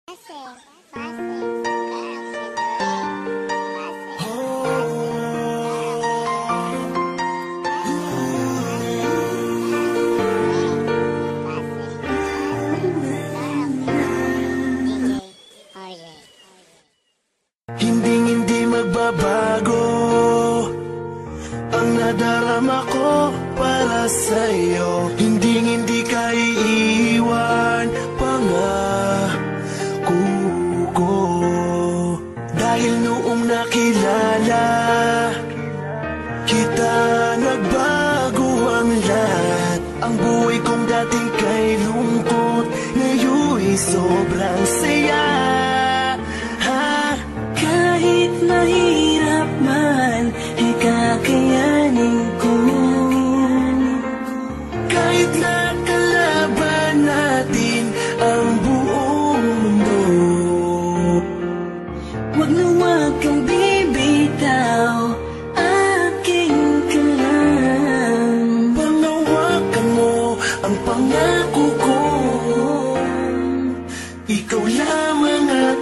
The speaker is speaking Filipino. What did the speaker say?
Hindi magbabago ang nadarama ko para sa'yo. Hindi ka iiwan, pangako ko. Dahil noong nakilala kita, nagbago ang lahat. Ang buhay kong dating kay lungkot, ngayon'y sobrang saya. Kahit mahirap man, kakayanin ko. Kahit nakalaban natin ang buong mundo, wag na wag kang bibitaw, aking ka lang. panghawakan mo ang pangako ko. Ikaw lamang at